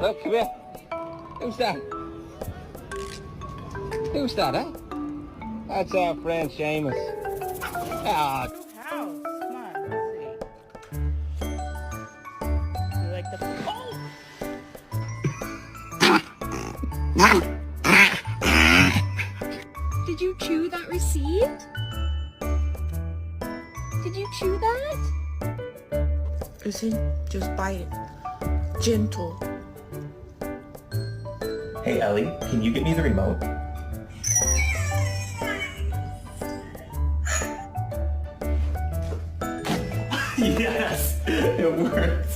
Look, come here. Who's that? Who's that, eh? That's our friend Seamus. Ah. House. Come on, let's see. You like the... Oh! Did you chew that receipt? Did you chew that? Listen, just bite it. Gentle. Hey Ellie, can you get me the remote? Yes, it worked.